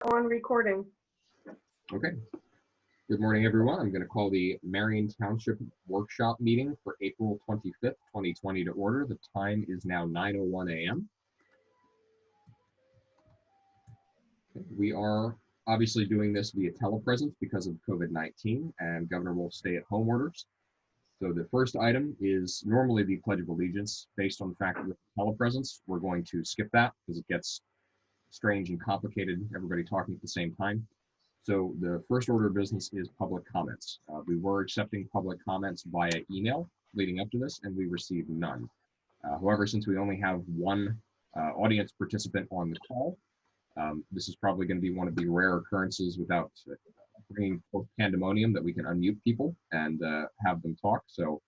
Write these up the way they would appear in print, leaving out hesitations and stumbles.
On recording. Okay. Good morning, everyone. I'm going to call the Marion Township Workshop meeting for April 25th, 2020 to order. The time is now 9:01 a.m. We are obviously doing this via telepresence because of COVID-19 and Governor Wolf's stay-at-home orders. So the first item is normally the Pledge of Allegiance. Based on the fact that with telepresence, we're going to skip that because it gets strange and complicated, everybody talking at the same time. So the first order of business is public comments. We were accepting public comments via email leading up to this, and we received none. However, since we only have one audience participant on the call, this is probably going to be one of the rare occurrences without bringing forth pandemonium that we can unmute people and have them talk. So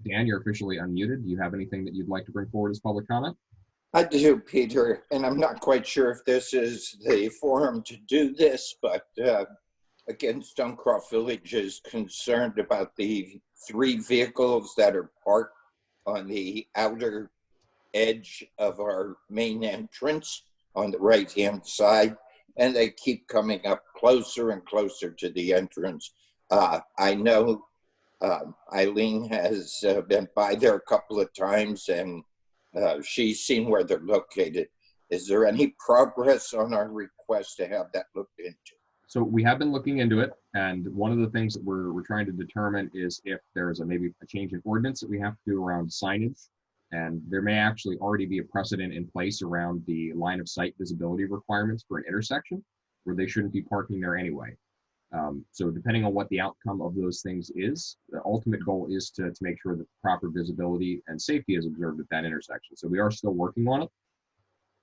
Dan, you're officially unmuted. Do you have anything that you'd like to bring forward as public comment? I do, Peter, and I'm not quite sure if this is the forum to do this, but again, Stonecroft Village is concerned about the 3 vehicles that are parked on the outer edge of our main entrance on the right-hand side, and they keep coming up closer and closer to the entrance. I know Irene has been by there a couple of times, and she's seen where they're located. Is there any progress on our request to have that looked into? So we have been looking into it, and one of the things that we're trying to determine is if there's maybe a change in ordinance that we have to do around signage, and there may actually already be a precedent in place around the line of sight visibility requirements for an intersection where they shouldn't be parking there anyway. So depending on what the outcome of those things is, the ultimate goal is to make sure that proper visibility and safety is observed at that intersection. So we are still working on it,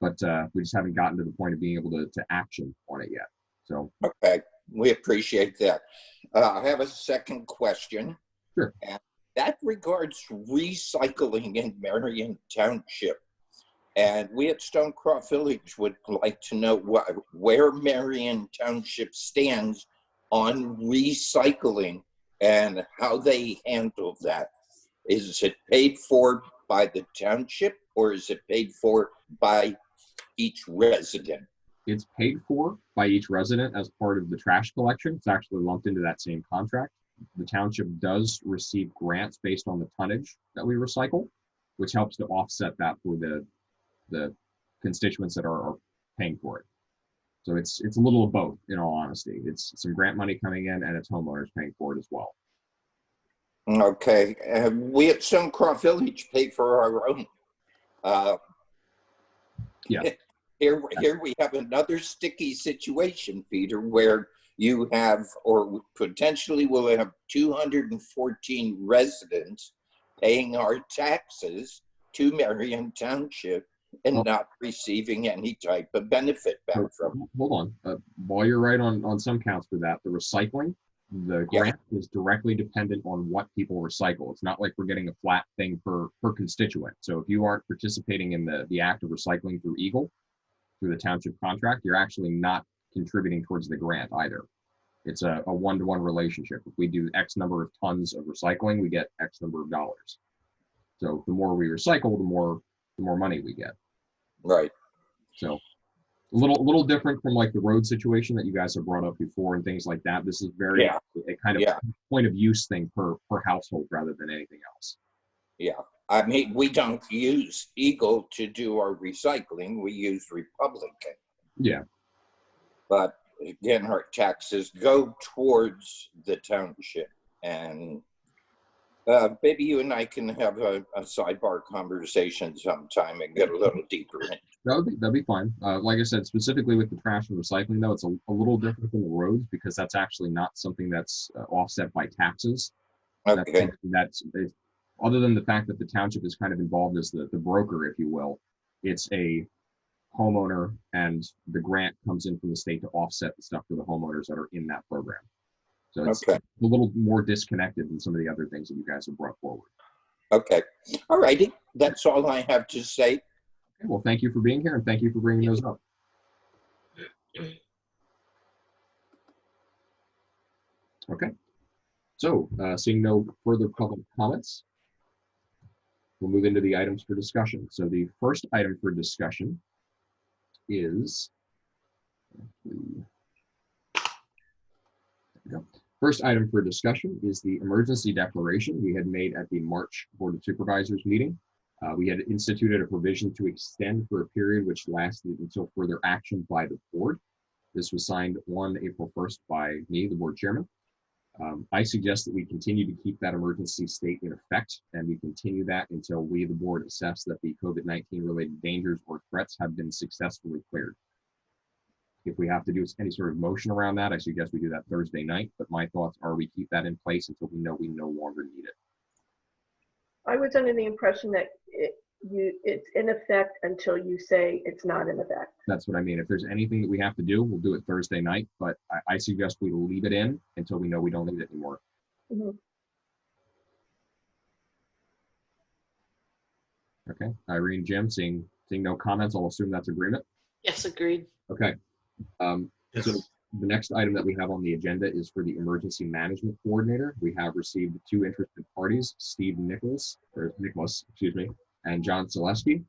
but we just haven't gotten to the point of being able to action on it yet. So okay, we appreciate that. I have a second question. Sure. And that regards recycling in Marion Township. And we at Stonecroft Village would like to know where Marion Township stands on recycling and how they handle that. Is it paid for by the township or is it paid for by each resident? It's paid for by each resident as part of the trash collection. It's actually lumped into that same contract. The township does receive grants based on the tonnage that we recycle, which helps to offset that for the constituents that are paying for it. So it's a little of both, in all honesty. It's some grant money coming in and it's homeowners paying for it as well. Okay, we at Stonecroft Village pay for our own. Yeah. Here we have another sticky situation, Peter, where you have, or potentially will have 214 residents paying our taxes to Marion Township and not receiving any type of benefit back from it. Hold on. While you're right on some counts for that, the recycling, the grant is directly dependent on what people recycle. It's not like we're getting a flat thing per constituent. So if you aren't participating in the act of recycling through Eagle, through the township contract, you're actually not contributing towards the grant either. It's a one-to-one relationship. If we do X number of tons of recycling, we get X number of dollars. So the more we recycle, the more money we get. Right. So a little different from like the road situation that you guys have brought up before and things like that. This is very a kind of point of use thing per household rather than anything else. Yeah. I mean, we don't use Eagle to do our recycling. We use Republican. Yeah. But again, our taxes go towards the township. And maybe you and I can have a sidebar conversation sometime and get a little deeper in. That'd be fine. Like I said, specifically with the trash and recycling, though, it's a little different than the roads because that's actually not something that's offset by taxes. Okay. That's other than the fact that the township is kind of involved as the broker, if you will. It's a homeowner, and the grant comes in from the state to offset the stuff for the homeowners that are in that program. So it's a little more disconnected than some of the other things that you guys have brought forward. Okay. All righty. That's all I have to say. Okay, well, thank you for being here and thank you for bringing those up. Okay. So seeing no further public comments, we'll move into the items for discussion. So the first item for discussion is First item for discussion is the emergency declaration we had made at the March Board of Supervisors meeting. We had instituted a provision to extend for a period which lasted until further action by the board. This was signed on April 1st by me, the board chairman. I suggest that we continue to keep that emergency state in effect, and we continue that until we, the board, assess that the COVID-19 related dangers or threats have been successfully cleared. If we have to do any sort of motion around that, I suggest we do that Thursday night, but my thoughts are we keep that in place until we know we no longer need it. I was under the impression that it's in effect until you say it's not in effect. That's what I mean. If there's anything that we have to do, we'll do it Thursday night, but I suggest we leave it in until we know we don't need it anymore. Mm-hmm. Okay, Irene, Jim, seeing no comments, I'll assume that's agreement. Yes, agreed. Okay. So the next item that we have on the agenda is for the emergency management coordinator. We have received 2 interested parties, Steve Nicholas, excuse me, and John Sileski.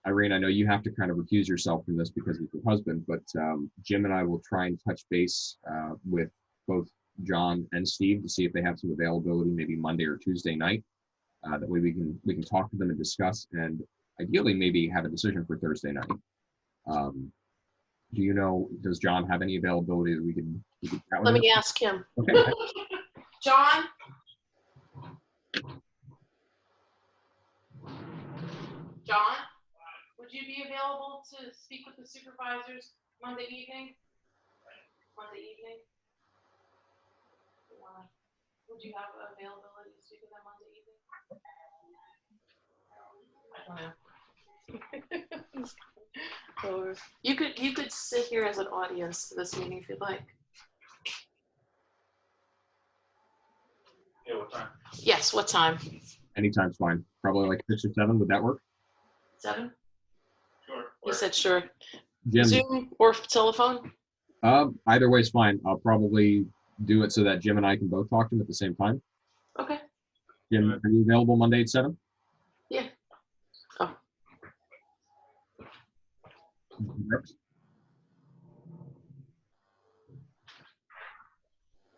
Irene, I know you have to kind of recuse yourself from this because of your husband, but Jim and I will try and touch base with both John and Steve to see if they have some availability, maybe Monday or Tuesday night. That way we can talk to them and discuss, and ideally maybe have a decision for Thursday night. Do you know, does John have any availability that we can chat with? Let me ask him. Okay. John? John, would you be available to speak with the supervisors Monday evening? Monday evening? Would you have availability to speak with them Monday evening? I don't know. Or you could sit here as an audience to this meeting if you'd like. Yeah, what time? Yes, what time? Anytime's fine. Probably like 6 or 7. Would that work? 7? Sure. He said sure. Jim, Zoom or telephone? either way is fine. I'll probably do it so that Jim and I can both talk to him at the same time. Okay. Jim, are you available Monday at 7? Yeah. Oh.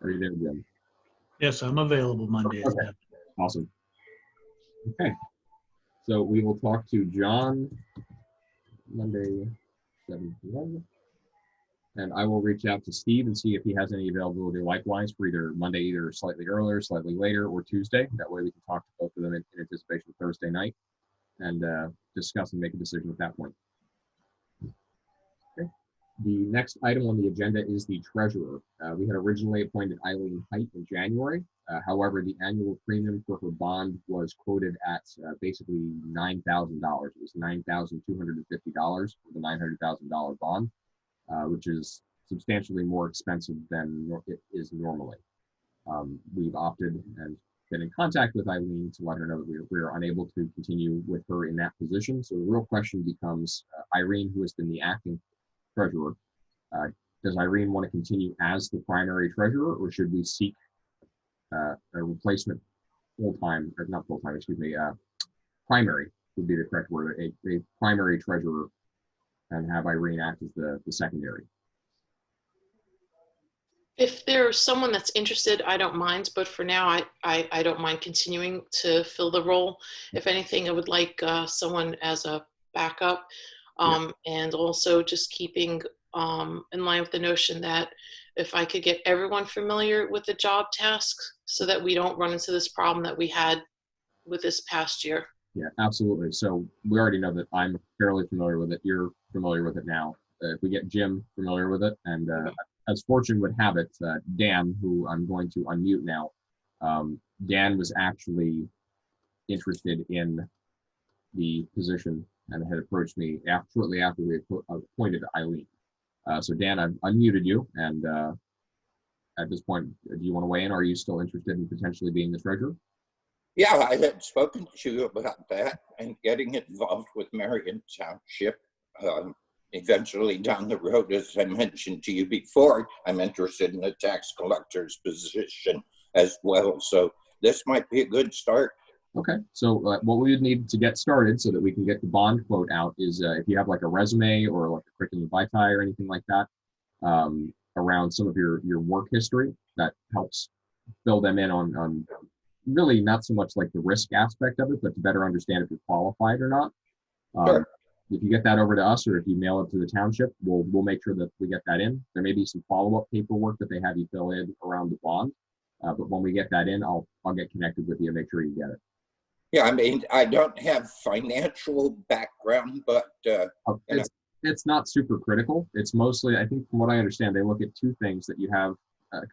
Are you there, Jim? Yes, I'm available Monday. Okay. Awesome. Okay. So we will talk to John Monday, 7 p.m. And I will reach out to Steve and see if he has any availability likewise for either Monday, either slightly earlier, slightly later, or Tuesday. That way we can talk to both of them in anticipation of Thursday night and discuss and make a decision at that point. Okay. The next item on the agenda is the treasurer. We had originally appointed Eileen Height in January. However, the annual premium for her bond was quoted at basically $9,000. It was $9,250 for the $900,000 bond, which is substantially more expensive than it is normally. We've opted and been in contact with Eileen to let her know that we are unable to continue with her in that position. So the real question becomes, Irene, who has been the acting treasurer, does Irene want to continue as the primary treasurer, or should we seek a replacement full-time, or not full-time, excuse me, primary would be the correct word, a primary treasurer, and have Irene act as the secondary? If there's someone that's interested, I don't mind, but for now, I don't mind continuing to fill the role. If anything, I would like someone as a backup, and also just keeping in line with the notion that if I could get everyone familiar with the job tasks so that we don't run into this problem that we had with this past year. Yeah, absolutely. So we already know that I'm fairly familiar with it. You're familiar with it now. If we get Jim familiar with it, and as fortune would have it, Dan, who I'm going to unmute now, Dan was actually interested in the position and had approached me shortly after we appointed Eileen. So Dan, I've unmuted you, and at this point, do you want to weigh in? Are you still interested in potentially being the treasurer? Yeah, I had spoken to you about that and getting involved with Marion Township. Eventually down the road, as I mentioned to you before, I'm interested in the tax collector's position as well. So this might be a good start. Okay, so what we would need to get started so that we can get the bond quote out is if you have like a resume or like a curriculum vitae or anything like that around some of your work history, that helps fill them in on really not so much like the risk aspect of it, but to better understand if you're qualified or not. Sure. If you get that over to us or if you mail it to the township, we'll make sure that we get that in. There may be some follow-up paperwork that they have you fill in around the bond, but when we get that in, I'll get connected with you and make sure you get it. Yeah, I mean, I don't have financial background, but It's not super critical. It's mostly, I think from what I understand, they look at two things: that you have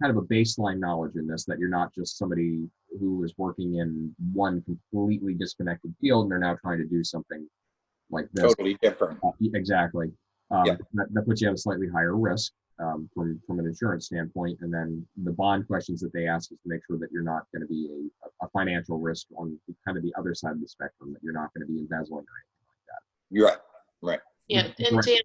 kind of a baseline knowledge in this, that you're not just somebody who is working in one completely disconnected field and they're now trying to do something like this. totally different. Exactly. Yeah. That puts you at a slightly higher risk from an insurance standpoint. And then the bond questions that they ask is to make sure that you're not going to be a financial risk on kind of the other side of the spectrum, that you're not going to be embezzling or anything like that. You're right. Right. Yeah, and Dan,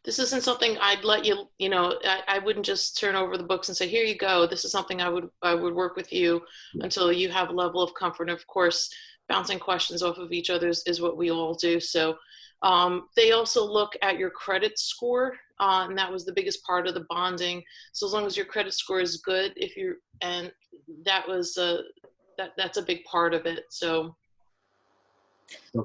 this isn't something I'd let you, I wouldn't just turn over the books and say, here you go. This is something I would work with you until you have a level of comfort. And of course, bouncing questions off of each other is what we all do. So they also look at your credit score, and that was the biggest part of the bonding. So as long as your credit score is good, that was that's a big part of it. So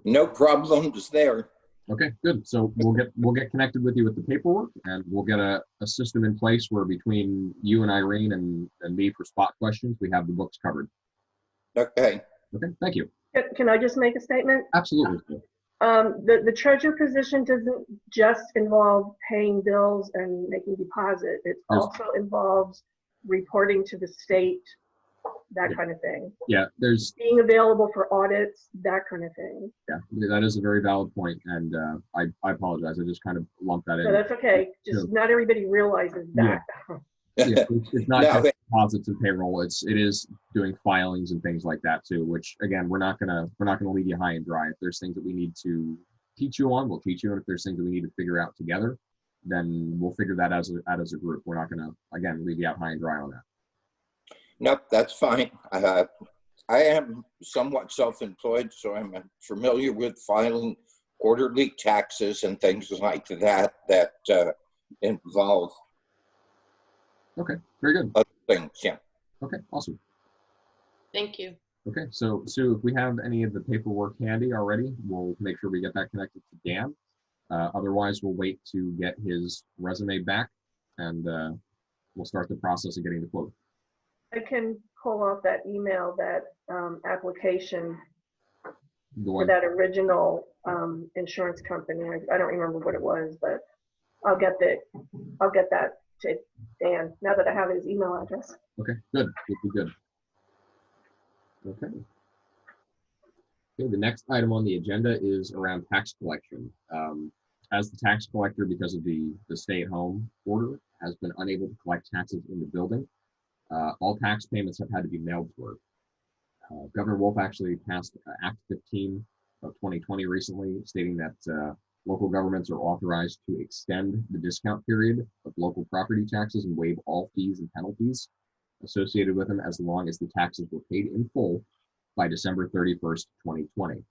no problems there. Okay, good. So we'll get connected with you with the paperwork, and we'll get a system in place where between you and Irene and me for spot questions, we have the books covered. Okay. Okay, thank you. Can I just make a statement? Absolutely. The treasurer position doesn't just involve paying bills and making deposits. It also involves reporting to the state, that kind of thing. Yeah, there's being available for audits, that kind of thing. Yeah, that is a very valid point, and I apologize. I just kind of lumped that in. No, that's okay. Just not everybody realizes that. Yeah, it's not just deposits and payroll. It is doing filings and things like that too. Which again, we're not gonna leave you high and dry. If there's things that we need to teach you on, we'll teach you. And if there's things that we need to figure out together, then we'll figure that out as a group. We're not gonna again leave you out high and dry on that. Nope, that's fine. I am somewhat self-employed, so I'm familiar with filing quarterly taxes and things like that involve. Okay, very good. Other things, yeah. Okay, awesome. thank you. Okay, so Sue, if we have any of the paperwork handy already, we'll make sure we get that connected to Dan. Otherwise, we'll wait to get his resume back, and we'll start the process of getting the quote. I can pull off that email, that application for that original insurance company. I don't remember what it was, but I'll get that to Dan now that I have his email address. Okay, good. Good. Okay. Okay, the next item on the agenda is around tax collection. As the tax collector, because of the stay-at-home order, has been unable to collect taxes in the building, all tax payments have had to be mailed to her. Governor Wolf actually passed Act 15 of 2020 recently, stating that local governments are authorized to extend the discount period of local property taxes and waive all fees and penalties associated with them as long as the taxes were paid in full by December 31st, 2020.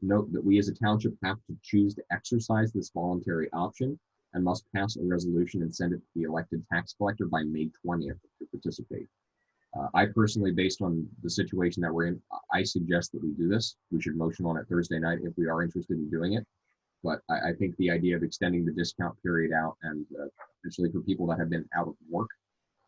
Note that we as a township have to choose to exercise this voluntary option and must pass a resolution and send it to the elected tax collector by May 20th to participate. I personally, based on the situation that we're in, I suggest that we do this. We should motion on it Thursday night if we are interested in doing it. But I think the idea of extending the discount period out and especially for people that have been out of work,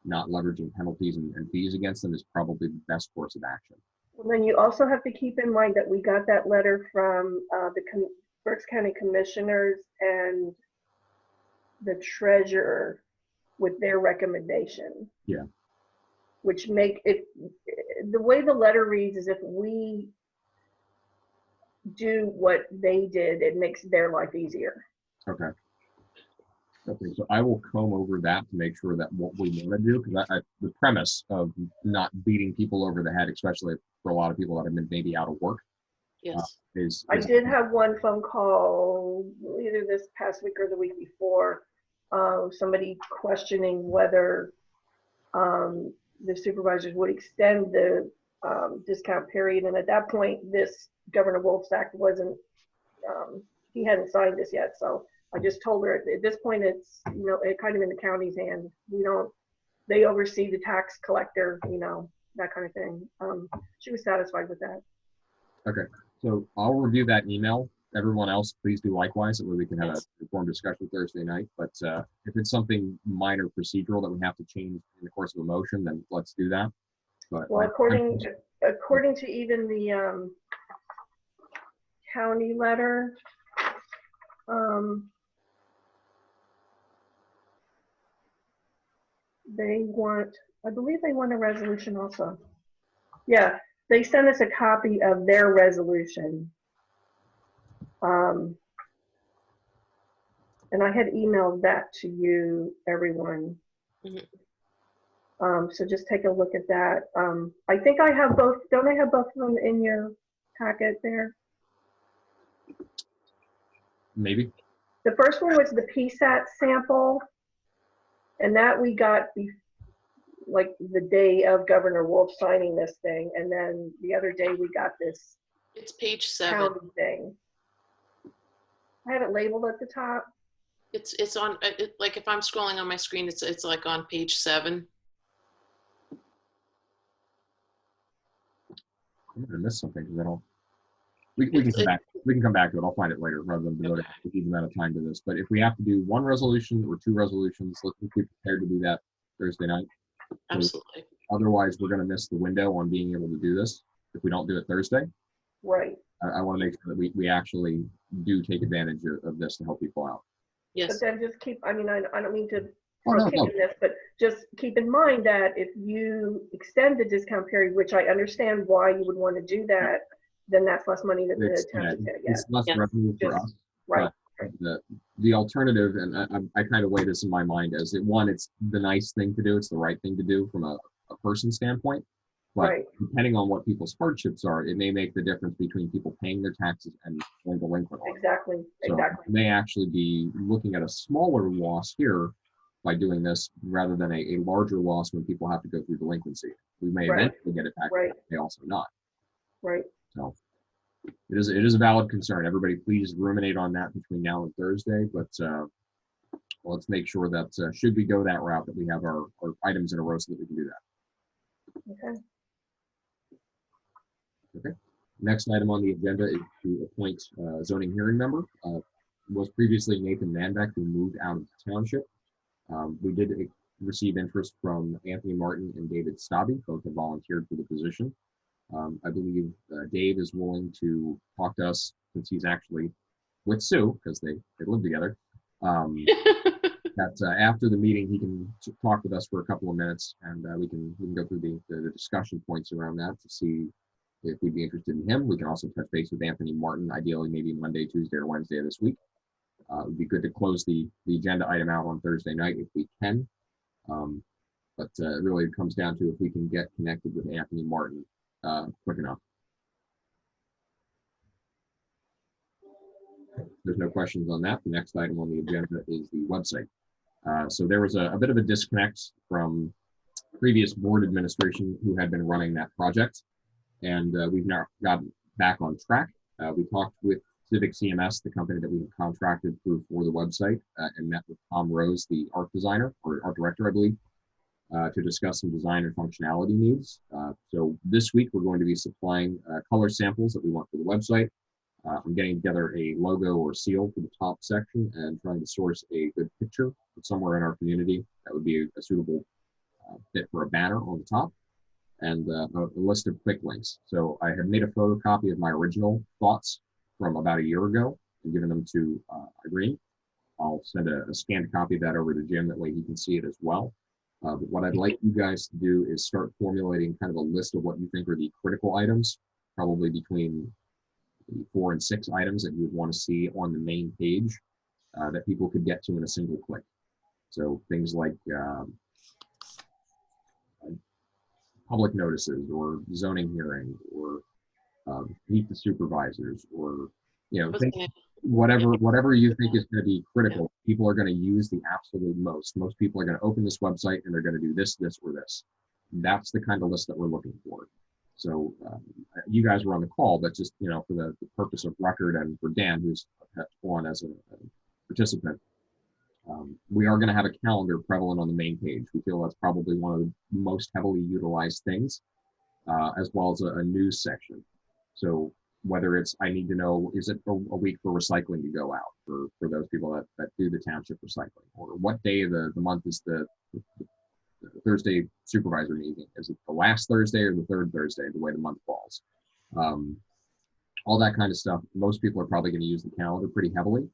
not leveraging penalties and fees against them is probably the best course of action. Well, then you also have to keep in mind that we got that letter from the Berks County Commissioners and the treasurer with their recommendation. Yeah. Which make it, the way the letter reads is if we do what they did, it makes their life easier. Okay. Okay, so I will comb over that to make sure that what we want to do, because the premise of not beating people over the head, especially for a lot of people that have been maybe out of work, Yes. is I did have one phone call either this past week or the week before, somebody questioning whether the supervisors would extend the discount period. And at that point, this Governor Wolf's Act wasn't, he hadn't signed this yet. So I just told her at this point, it's, you know, it kind of in the county's hand. We don't, they oversee the tax collector, you know, that kind of thing. She was satisfied with that. Okay, so I'll review that email. Everyone else, please do likewise, so we can have a informed discussion Thursday night. But if it's something minor procedural that we have to change in the course of a motion, then let's do that. But Well, according to even the county letter, they want, I believe they want a resolution also. Yeah, they sent us a copy of their resolution. And I had emailed that to you, everyone. Mhm. So just take a look at that. I think I have both, don't I have both of them in your packet there? maybe. The first one was the PSAT sample, and that we got like the day of Governor Wolf signing this thing, and then the other day we got this It's page 7. county thing. I have it labeled at the top. It's on, like if I'm scrolling on my screen, it's like on page 7. I'm gonna miss something because I don't. We can come back. We can come back to it. I'll find it later rather than devote a huge amount of time to this. But if we have to do one resolution or two resolutions, let's be prepared to do that Thursday night. Absolutely. Otherwise, we're going to miss the window on being able to do this if we don't do it Thursday. Right. I want to make sure that we actually do take advantage of this to help people out. Yes. But then just keep, I mean, I don't mean to Oh, no, no. this, but just keep in mind that if you extend the discount period, which I understand why you would want to do that, then that's less money that the It's, town is gonna get. it's less Yeah. revenue for us. Right. The alternative, and I kind of weigh this in my mind as one, it's the nice thing to do, it's the right thing to do from a person standpoint. But Right. depending on what people's hardships are, it may make the difference between people paying their taxes and going delinquent on it. Exactly. So Exactly. we may actually be looking at a smaller loss here by doing this rather than a larger loss when people have to go through delinquency. We may Right. eventually get it back, Right. but may also not. Right. So it is a valid concern. Everybody please ruminate on that between now and Thursday, but let's make sure that should we go that route, that we have our items in a row so that we can do that. Okay. Okay. Next item on the agenda is to appoint zoning hearing member. Was previously Nathan Manbeck, who moved out of the township. We did receive interest from Anthony Martin and David Staaby, both have volunteered for the position. I believe Dave is willing to talk to us since he's actually with Sue, because they live together. That after the meeting, he can talk with us for a couple of minutes, and we can go through the discussion points around that to see if we'd be interested in him. We can also touch base with Anthony Martin, ideally maybe Monday, Tuesday, or Wednesday of this week. It would be good to close the agenda item out on Thursday night if we can. But it really comes down to if we can get connected with Anthony Martin quick enough. There's no questions on that. The next item on the agenda is the website. So there was a bit of a disconnect from previous board administration who had been running that project, and we've now gotten back on track. We talked with Civic CMS, the company that we have contracted through for the website, and met with Tom Rose, the art designer, or art director, I believe, to discuss some design and functionality needs. So this week, we're going to be supplying color samples that we want for the website. I'm getting together a logo or seal for the top section and trying to source a good picture somewhere in our community that would be a suitable fit for a banner on the top, and a list of quick links. So I have made a photocopy of my original thoughts from about a year ago and given them to Irene. I'll send a scanned copy of that over to Jim, that way he can see it as well. But what I'd like you guys to do is start formulating kind of a list of what you think are the critical items, probably between 4 and 6 items that you would want to see on the main page that people could get to in a single click. So things like public notices, or zoning hearing, or meet the supervisors, or whatever you think is going to be critical. People are going to use the absolute most. Most people are going to open this website and they're going to do this, this, or this. That's the kind of list that we're looking for. So you guys were on the call, but just, you know, for the purpose of record and for Dan, who's on as a participant, we are going to have a calendar prevalent on the main page. We feel that's probably one of the most heavily utilized things, as well as a news section. So whether it's, I need to know, is it a week for recycling to go out for those people that do the township recycling, or what day of the month is the Thursday supervisor meeting? Is it the last Thursday or the third Thursday, the way the month falls? All that kind of stuff. Most people are probably going to use the calendar pretty heavily,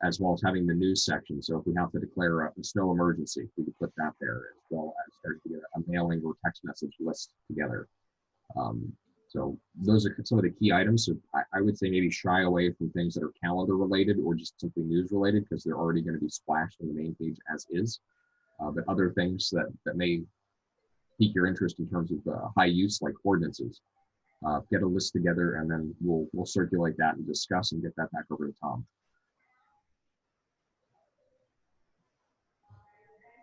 as well as having the news section. So if we have to declare a snow emergency, we could put that there, as well as start to get a mailing or text message list together. So those are some of the key items. So I would say maybe shy away from things that are calendar related or just simply news related, because they're already going to be splashed on the main page as is. But other things that may pique your interest in terms of high use, like ordinances, get a list together, and then we'll circulate that and discuss and get that back over to Tom.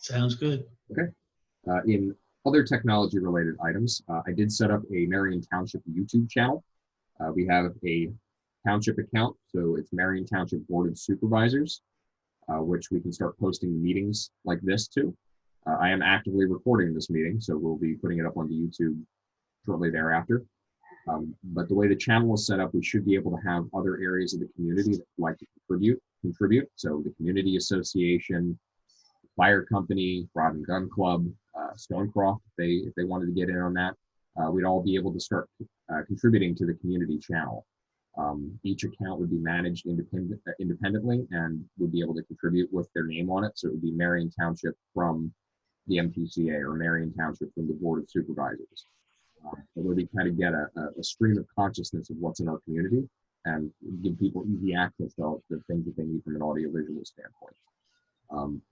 Sounds good. Okay. In other technology related items, I did set up a Marion Township YouTube channel. We have a township account, so it's Marion Township Board of Supervisors, which we can start posting meetings like this to. I am actively recording this meeting, so we'll be putting it up on the YouTube shortly thereafter. But the way the channel is set up, we should be able to have other areas of the community that would like to contribute. So the community association, fire company, rod and gun club, Stonecroft, if they wanted to get in on that, we'd all be able to start contributing to the community channel. Each account would be managed independently and would be able to contribute with their name on it. So it would be Marion Township from the MTCA or Marion Township from the Board of Supervisors. Where we kind of get a stream of consciousness of what's in our community and give people easy access to the things that they need from an audiovisual standpoint.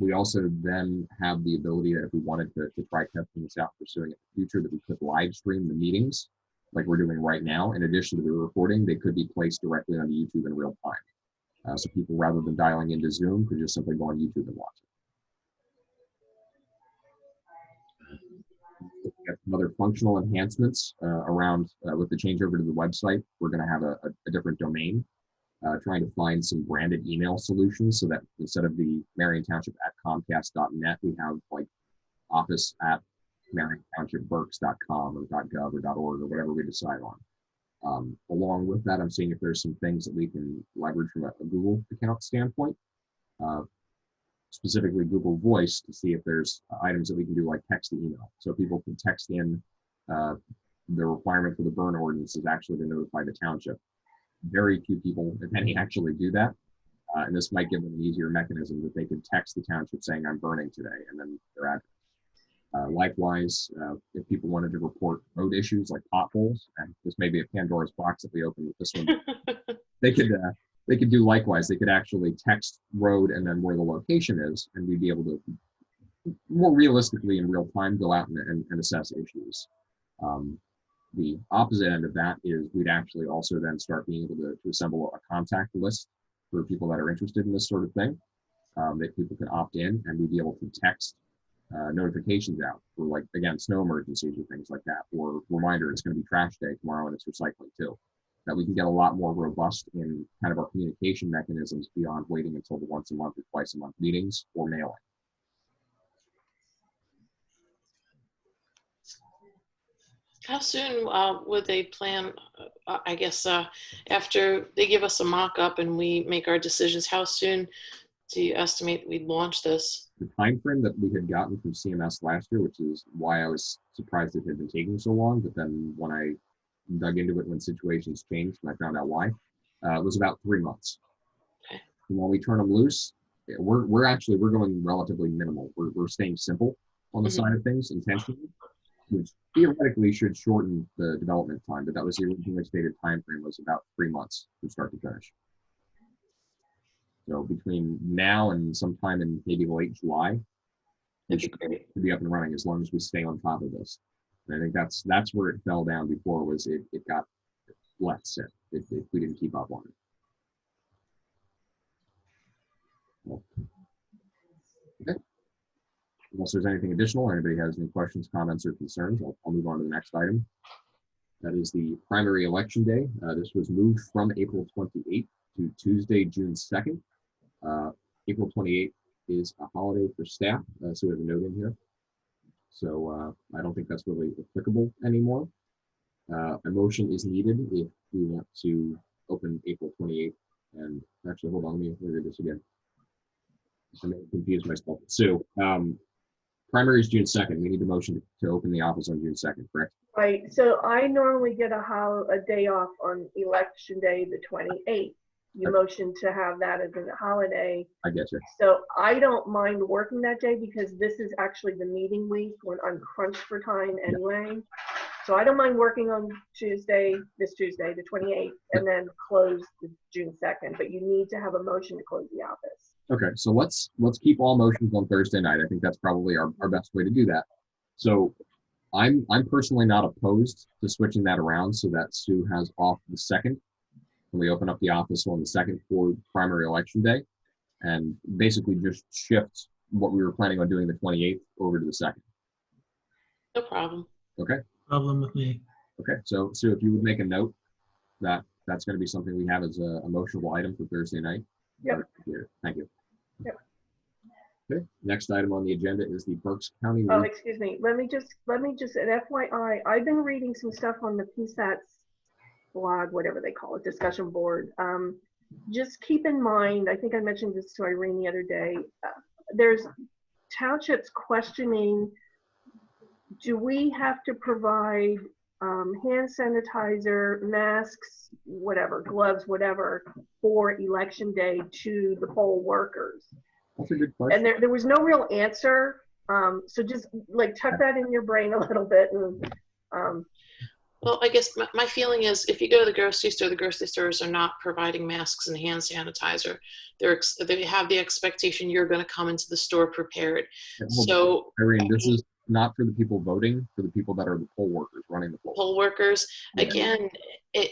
We also then have the ability that if we wanted to try testing this out, pursuing it in the future, that we could live stream the meetings like we're doing right now. In addition to the recording, they could be placed directly on YouTube in real time. So people, rather than dialing into Zoom, could just simply go on YouTube and watch it. Got some other functional enhancements around with the changeover to the website. We're going to have a different domain. Trying to find some branded email solutions so that instead of the Marion Township at Comcast.net, we have like office at MarionTownshipBerks.com or .gov or .org or whatever we decide on. Along with that, I'm seeing if there's some things that we can leverage from a Google account standpoint, specifically Google Voice, to see if there's items that we can do like text to email. So people can text in the requirement for the burn ordinance is actually to notify the township. Very few people, if any, actually do that. And this might give them an easier mechanism that they could text the township saying, I'm burning today, and then their address. Likewise, if people wanted to report road issues like potholes, and this may be a Pandora's box that we open with this one, they could do likewise. They could actually text road and then where the location is, and we'd be able to more realistically in real time go out and assess issues. The opposite end of that is we'd actually also then start being able to assemble a contact list for people that are interested in this sort of thing, that people can opt in, and we'd be able to text notifications out for, like, again, snow emergencies or things like that, or reminder it's going to be trash day tomorrow and it's recycling too. That we can get a lot more robust in kind of our communication mechanisms beyond waiting until the once a month or twice a month meetings or mailing. How soon would they plan, I guess, after they give us a mock-up and we make our decisions, how soon do you estimate we'd launch this? The time frame that we had gotten from CMS last year, which is why I was surprised it had been taking so long, but then when I dug into it when situations changed and I found out why, it was about 3 months. Okay. And when we turn them loose, we're going relatively minimal. We're staying simple on the side of things intentionally, which theoretically should shorten the development time, but that was the originally stated time frame, was about 3 months from start to finish. So between now and sometime in maybe late July, it should be up and running as long as we stay on top of this. And I think that's where it fell down before, was it got left sit if we didn't keep up on it. Well, okay. Unless there's anything additional or anybody has any questions, comments, or concerns, I'll move on to the next item. That is the primary election day. This was moved from April 28th to Tuesday, June 2nd. April 28th is a holiday for staff, so we have a note in here. So I don't think that's really applicable anymore. A motion is needed if we want to open April 28th. And actually, hold on, let me read this again. I may have confused myself. So primary is June 2nd. We need a motion to open the office on June 2nd, correct? Right, so I normally get a day off on election day, the 28th. You motioned to have that as a holiday. I get you. So I don't mind working that day because this is actually the meeting week when I'm crunched for time anyway. So I don't mind working on Tuesday, this Tuesday, the 28th, and then close the June 2nd, but you need to have a motion to close the office. Okay, so let's keep all motions on Thursday night. I think that's probably our best way to do that. So I'm personally not opposed to switching that around so that Sue has off the 2nd. And we open up the office on the 2nd for primary election day and basically just shift what we were planning on doing the 28th over to the 2nd. No problem. Okay. Problem with me. Okay. So Sue, if you would make a note that that's going to be something we have as a motionable item for Thursday night. Yep. Thank you. Yep. Okay. Next item on the agenda is the Berks County. Oh, excuse me. Let me just, an FYI, I've been reading some stuff on the PSATS blog, whatever they call it, discussion board. Just keep in mind, I think I mentioned this to Irene the other day, there's townships questioning, do we have to provide hand sanitizer, masks, whatever, gloves, whatever, for election day to the poll workers? That's a good question. And there was no real answer. So just like tuck that in your brain a little bit. And Well, I guess my feeling is if you go to the grocery stores are not providing masks and hand sanitizer. They have the expectation you're going to come into the store prepared. So, Irene, this is not for the people voting, for the people that are the poll workers running the poll. Poll workers, Yeah. again,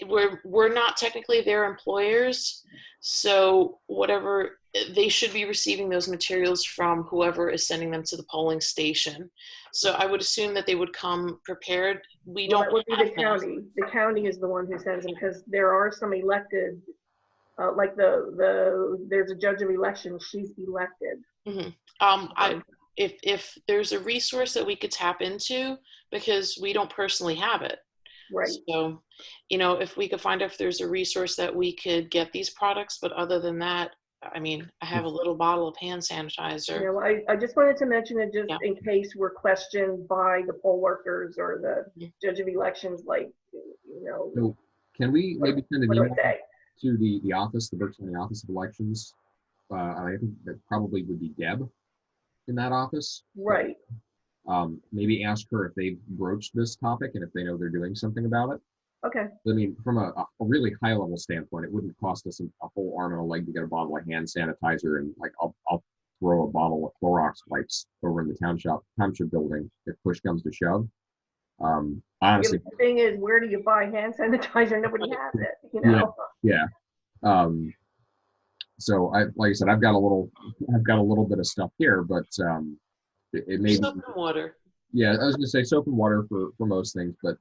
we're not technically their employers. So whatever, they should be receiving those materials from whoever is sending them to the polling station. So I would assume that they would come prepared. We well, don't that would be have the that. county. The county is the one who sends them because there are some elected, like there's a judge of election, she's elected. Mm-hmm. If there's a resource that we could tap into, because we don't personally have it. Right. So, if we could find out if there's a resource that we could get these products, but other than that, I mean, I have a little bottle of hand sanitizer. You know, I just wanted to mention it just Yeah. in case we're questioned by the poll workers or the judge of elections, like, So can we maybe send an what do I email say? to the office, the Berks County Office of Elections? I think that probably would be Deb in that office. Right. Maybe ask her if they've broached this topic and if they know they're doing something about it. Okay. I mean, from a really high level standpoint, it wouldn't cost us a whole arm and a leg to get a bottle of hand sanitizer, and like I'll throw a bottle of Clorox wipes over in the township building if push comes to shove. Honestly, The thing is, where do you buy hand sanitizer? Nobody has it, Yeah. So like I said, I've got a little bit of stuff here, but it may be Soap and water. Yeah, I was gonna say soap and water for most things, but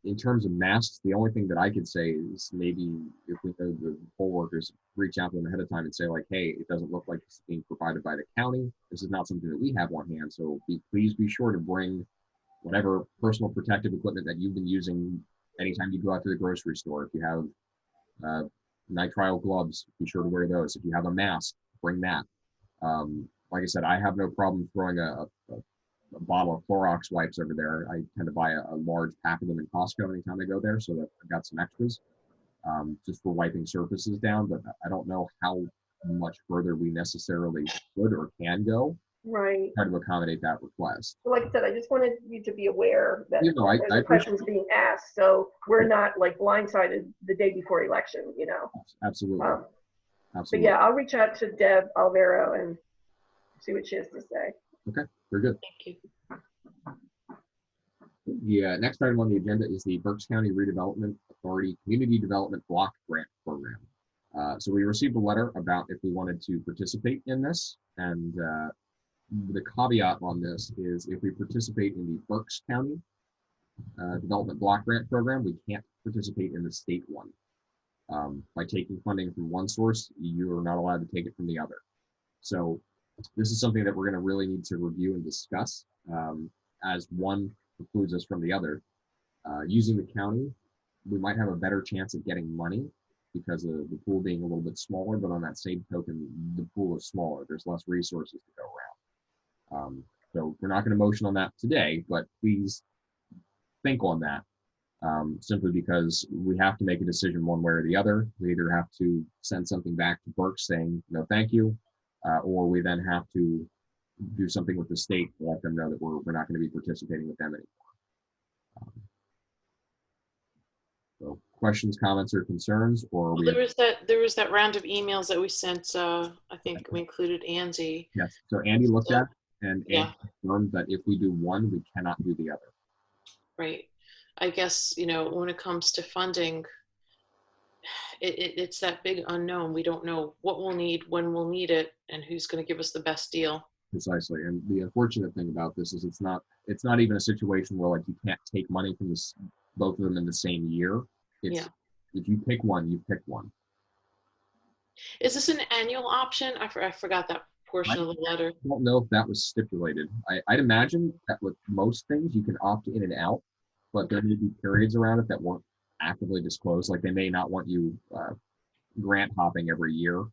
in terms of masks, the only thing that I could say is maybe if we know the poll workers reach out to them ahead of time and say like, hey, it doesn't look like it's being provided by the county. This is not something that we have on hand. So please be sure to bring whatever personal protective equipment that you've been using anytime you go out to the grocery store. If you have nitrile gloves, be sure to wear those. If you have a mask, bring that. Like I said, I have no problem throwing a bottle of Clorox wipes over there. I tend to buy a large pack of them in Costco anytime I go there, so that I've got some extras just for wiping surfaces down. But I don't know how much further we necessarily should or can go. Right. Try to accommodate that request. So like I said, I just wanted you to be aware that I there's questions being asked, so we're not like blindsided the day before election, Absolutely. But Absolutely. yeah, I'll reach out to Deb Alvaro and see what she has to say. Okay, very good. Thank you. The next item on the agenda is the Berks County Redevelopment Authority Community Development Block Grant Program. So we received a letter about if we wanted to participate in this, and the caveat on this is if we participate in the Berks County Development Block Grant Program, we can't participate in the state one. By taking funding from one source, you are not allowed to take it from the other. So this is something that we're going to really need to review and discuss, as one precludes us from the other. Using the county, we might have a better chance at getting money because of the pool being a little bit smaller, but on that same token, the pool is smaller. There's less resources to go around. So we're not going to motion on that today, but please think on that, simply because we have to make a decision one way or the other. We either have to send something back to Burke saying, no, thank you, or we then have to do something with the state to let them know that we're not going to be participating with them anymore. So questions, comments, or concerns, or Well, there was that round of emails that we sent. I think we included Andy. yes. So Andy looked at and Yeah. confirmed that if we do one, we cannot do the other. Right. I guess, when it comes to funding, it's that big unknown. We don't know what we'll need, when we'll need it, and who's going to give us the best deal. Precisely. And the unfortunate thing about this is it's not even a situation where like you can't take money from both of them in the same year. It's if you pick one, you pick one. Is this an annual option? I forgot that portion of the letter. I don't know if that was stipulated. I'd imagine that with most things you can opt in and out, but there may be periods around it that weren't actively disclosed. Like they may not want you grant hopping every year.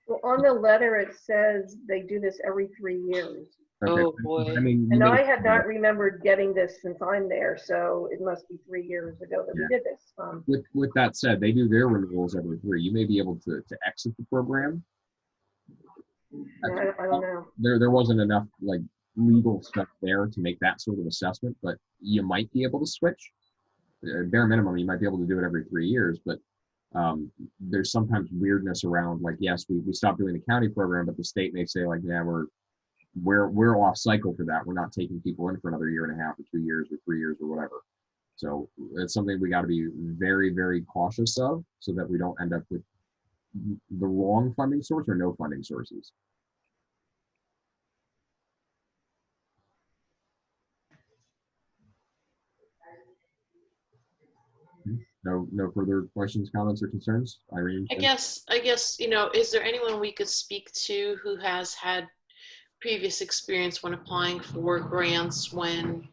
Well, on the letter, it says they do this every 3 years. Okay. Oh, boy. I mean, And I had not remembered getting this since I'm there, so it must be 3 years ago that we did this. With that said, they do their renewals every 3. You may be able to exit the program. I don't know. There wasn't enough like legal stuff there to make that sort of assessment, but you might be able to switch. Bare minimum, you might be able to do it every 3 years, but there's sometimes weirdness around like, yes, we stopped doing the county program, but the state may say like, yeah, we're off cycle for that. We're not taking people in for another year and a half or 2 years or 3 years or whatever. So it's something we got to be very, very cautious of so that we don't end up with the wrong funding source or no funding sources. No further questions, comments, or concerns? Irene? I guess, is there anyone we could speak to who has had previous experience when applying for grants, when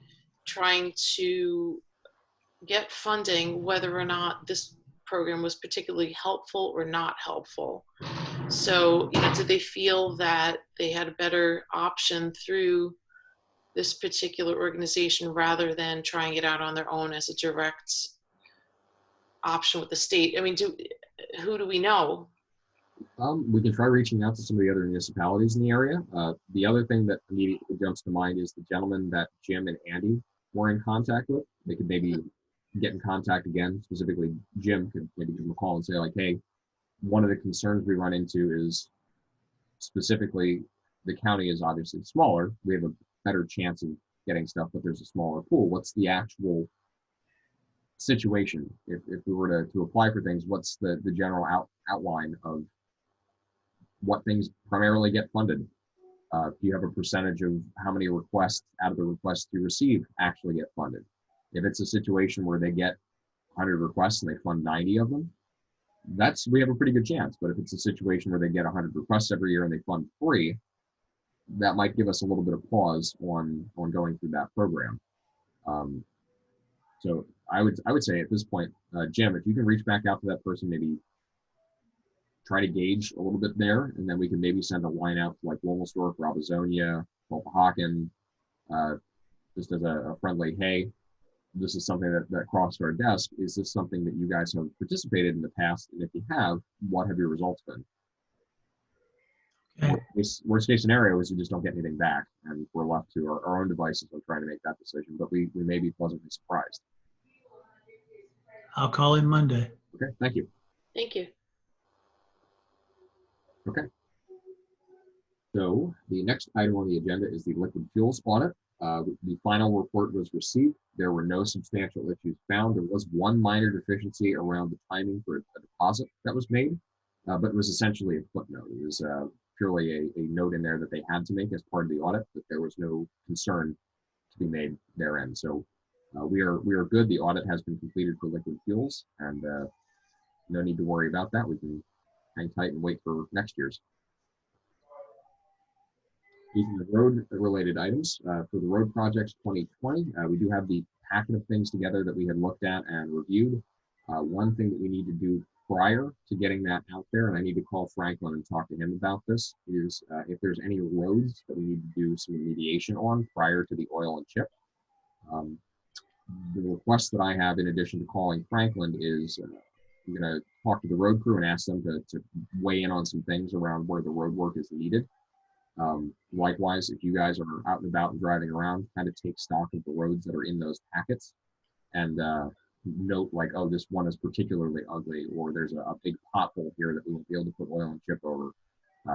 trying to get funding, whether or not this program was particularly helpful or not helpful? So, did they feel that they had a better option through this particular organization rather than trying it out on their own as a direct option with the state? I mean, who do we know? We can try reaching out to some of the other municipalities in the area. The other thing that immediately jumps to mind is the gentleman that Jim and Andy were in contact with. They could maybe get in contact again. Specifically, Jim could maybe give them a call and say like, hey, one of the concerns we run into is specifically the county is obviously smaller. We have a better chance of getting stuff, but there's a smaller pool. What's the actual situation? If we were to apply for things, what's the general outline of what things primarily get funded? Do you have a percentage of how many requests out of the requests you receive actually get funded? If it's a situation where they get 100 requests and they fund 90 of them, we have a pretty good chance. But if it's a situation where they get 100 requests every year and they fund 3, that might give us a little bit of pause on going through that program. So I would say at this point, Jim, if you can reach back out to that person, maybe try to gauge a little bit there, and then we can maybe send a line out to like Wilmsdorf, Robizonia, Culpehocken, just as a friendly, hey, this is something that crossed our desk. Is this something that you guys have participated in the past? And if you have, what have your results been? Okay. Worst case scenario is we just don't get anything back, and we're left to our own devices on trying to make that decision, but we may be pleasantly surprised. I'll call in Monday. Okay, thank you. Thank you. Okay. So the next item on the agenda is the liquid fuels audit. The final report was received. There were no substantial issues found. There was one minor deficiency around the timing for a deposit that was made, but it was essentially a footnote. It was purely a note in there that they had to make as part of the audit, but there was no concern to be made therein. So We are good. The audit has been completed for liquid fuels, and no need to worry about that. We can hang tight and wait for next year's. These are the road-related items. For the road projects 2020, we do have the packet of things together that we had looked at and reviewed. One thing that we need to do prior to getting that out there, and I need to call Franklin and talk to him about this, is if there's any roads that we need to do some remediation on prior to the oil and chip. The request that I have, in addition to calling Franklin, is I'm going to talk to the road crew and ask them to weigh in on some things around where the road work is needed. Likewise, if you guys are out and about and driving around, kind of take stock of the roads that are in those packets and note like, oh, this one is particularly ugly, or there's a big pothole here that we won't be able to put oil and chip over.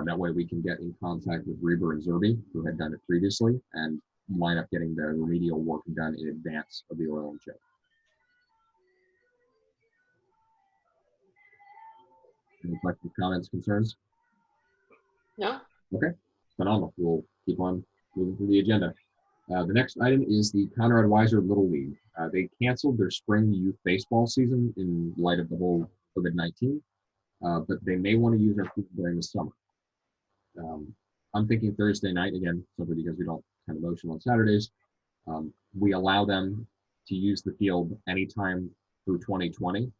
That way we can get in contact with Reber and Zerby, who had done it previously, and line up getting the remedial work done in advance of the oil and chip. Any questions, comments, concerns? No? Okay, phenomenal. We'll keep on moving through the agenda. The next item is the Conrad Weiser Little League. They canceled their spring youth baseball season in light of the whole COVID-19, but they may want to use our field during the summer. I'm thinking Thursday night, again, simply because we don't have a motion on Saturdays. We allow them to use the field anytime through 2020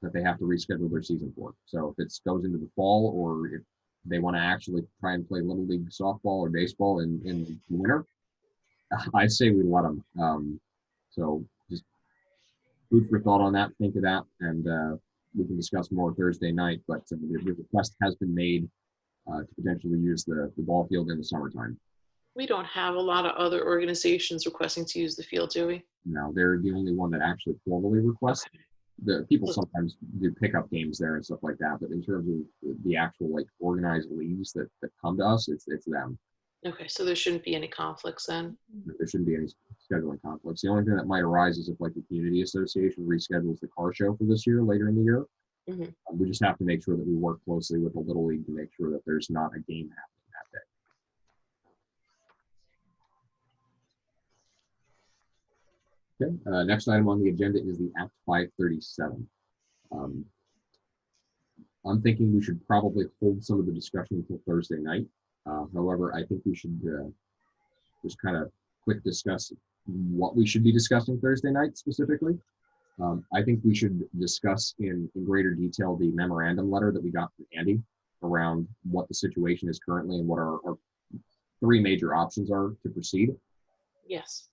that they have to reschedule their season for. So if it goes into the fall, or if they want to actually try and play Little League softball or baseball in the winter, I say we let them. So just food for thought on that, think of that, and we can discuss more Thursday night, but the request has been made to potentially use the ball field in the summertime. We don't have a lot of other organizations requesting to use the field, do we? No, they're the only one that actually formally requests. The people sometimes do pickup games there and stuff like that, but in terms of the actual like organized leagues that come to us, it's them. Okay, so there shouldn't be any conflicts then. There shouldn't be any scheduling conflicts. The only thing that might arise is if like the community association reschedules the car show for this year later in the year. Mm-hmm. We just have to make sure that we work closely with the Little League to make sure that there's not a game happening that day. Okay, next item on the agenda is the Act 537. I'm thinking we should probably hold some of the discussion until Thursday night. However, I think we should just kind of quick discuss what we should be discussing Thursday night specifically. I think we should discuss in greater detail the memorandum letter that we got from Andy around what the situation is currently and what our three major options are to proceed. Yes.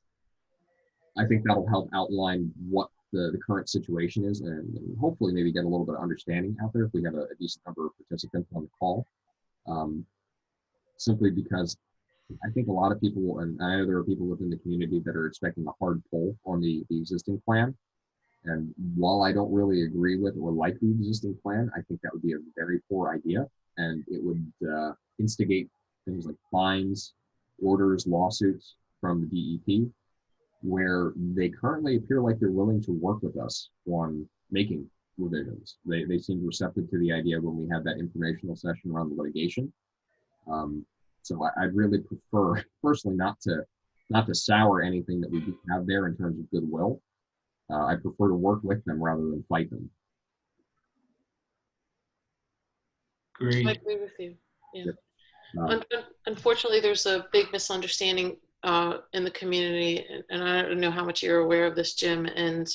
I think that'll help outline what the current situation is, and hopefully maybe get a little bit of understanding out there if we have a decent number of participants on the call. Simply because I think a lot of people, and I know there are people within the community that are expecting a hard pull on the existing plan. And while I don't really agree with or like the existing plan, I think that would be a very poor idea. And it would instigate things like fines, orders, lawsuits from the DEP, where they currently appear like they're willing to work with us on making revisions. They seemed receptive to the idea when we had that informational session around the litigation. So I'd really prefer, personally, not to sour anything that we do have there in terms of goodwill. I prefer to work with them rather than fight them. I Great. agree with you. Yeah. Yep. Unfortunately, there's a big misunderstanding in the community, and I don't know how much you're aware of this, Jim, and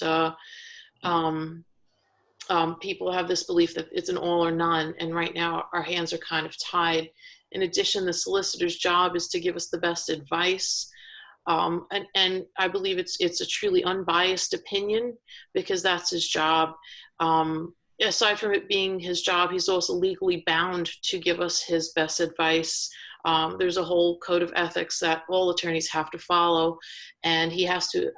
people have this belief that it's an all or none, and right now our hands are kind of tied. In addition, the solicitor's job is to give us the best advice, and I believe it's a truly unbiased opinion, because that's his job. Aside from it being his job, he's also legally bound to give us his best advice. There's a whole code of ethics that all attorneys have to follow, and he has to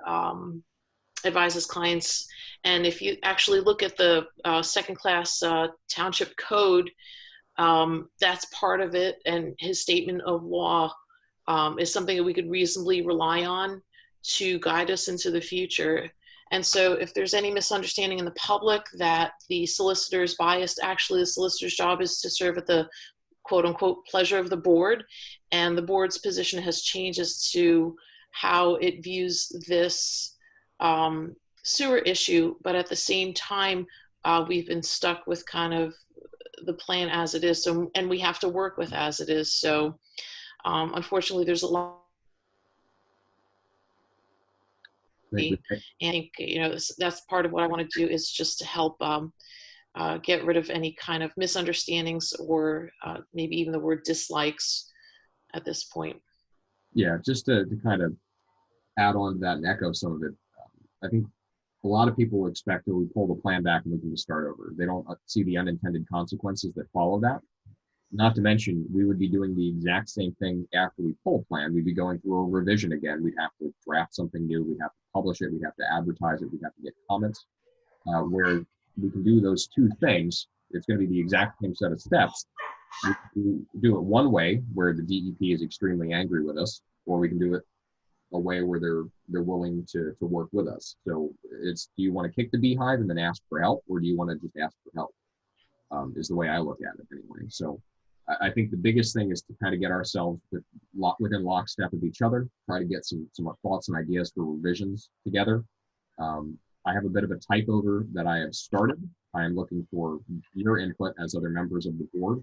advise his clients. And if you actually look at the second-class township code, that's part of it, and his statement of law is something that we could reasonably rely on to guide us into the future. And so if there's any misunderstanding in the public that the solicitor is biased, actually the solicitor's job is to serve at the quote unquote pleasure of the board, and the board's position has changed as to how it views this sewer issue, but at the same time, we've been stuck with kind of the plan as it is. So, and we have to work with as it is. So, unfortunately, there's a lot. Thank you. And that's part of what I want to do is just to help get rid of any kind of misunderstandings or maybe even the word dislikes at this point. Yeah, just to kind of add on to that and echo some of it, I think a lot of people expect that we pull the plan back and we can just start over. They don't see the unintended consequences that follow that. Not to mention, we would be doing the exact same thing after we pull plan. We'd be going through a revision again. We'd have to draft something new. We'd have to publish it. We'd have to advertise it. We'd have to get comments. Where we can do those two things, it's going to be the exact same set of steps. We can do it one way where the DEP is extremely angry with us, or we can do it a way where they're willing to work with us. So it's, do you want to kick the beehive and then ask for help, or do you want to just ask for help? Is the way I look at it anyway. So I think the biggest thing is to kind of get ourselves within lockstep of each other, try to get some thoughts and ideas for revisions together. I have a bit of a type over that I have started. I am looking for your input as other members of the board,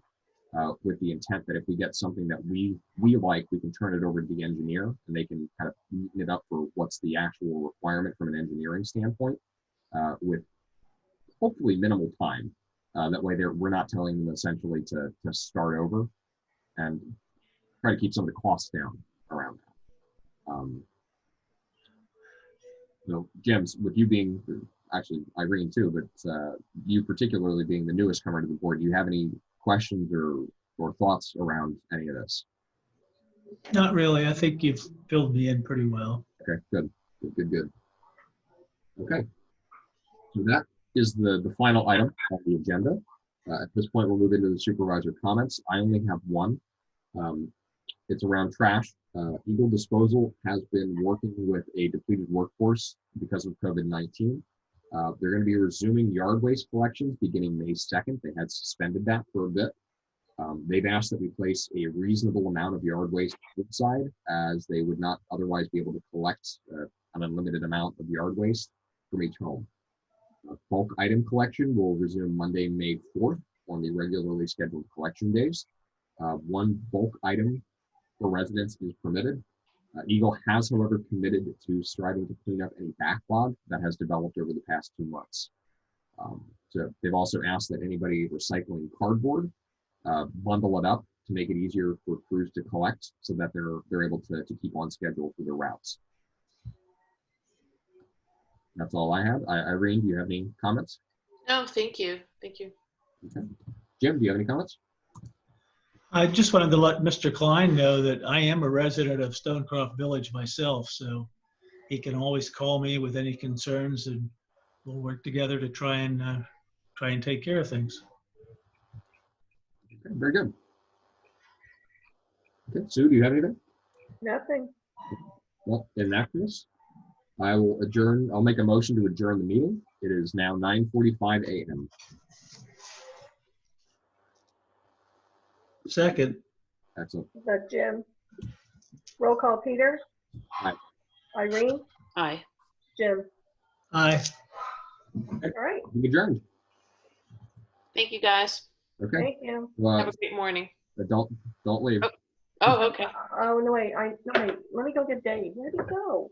with the intent that if we get something that we like, we can turn it over to the engineer and they can kind of neaten it up for what's the actual requirement from an engineering standpoint, with hopefully minimal time. That way we're not telling them essentially to start over, and try to keep some of the costs down around that. James, with you being, actually Irene too, but you particularly being the newest comer to the board, do you have any questions or thoughts around any of this? Not really. I think you've filled me in pretty well. Okay, good. Okay, so that is the final item on the agenda. At this point, we'll move into the supervisor comments. I only have one. It's around trash. Eagle Disposal has been working with a depleted workforce because of COVID-19. They're going to be resuming yard waste collections beginning May 2nd. They had suspended that for a bit. They've asked that we place a reasonable amount of yard waste outside, as they would not otherwise be able to collect an unlimited amount of yard waste from each home. Bulk item collection will resume Monday, May 4th on the regularly scheduled collection days. One bulk item for residents is permitted. Eagle has, however, committed to striving to clean up any backlog that has developed over the past 2 months. So they've also asked that anybody recycling cardboard bundle it up to make it easier for crews to collect, so that they're able to keep on schedule for their routes. That's all I have. Irene, do you have any comments? No, thank you. Thank you. Okay. Jim, do you have any comments? I just wanted to let Mr. Klein know that I am a resident of Stonecroft Village myself, so he can always call me with any concerns, and we'll work together to try and take care of things. Okay, very good. Okay, Sue, do you have anything? Nothing. Well, in that case, I will adjourn. I'll make a motion to adjourn the meeting. It is now 9:45 a.m. Second. Excellent. Is that Jim? Roll call, Peter? Aye. Irene? Aye. Jim? Aye. All right. We adjourned. Thank you, guys. Okay. Thank you. Have a great morning. Don't leave. Oh, okay. Oh, no, wait. Let me go get Dave. Where'd he go?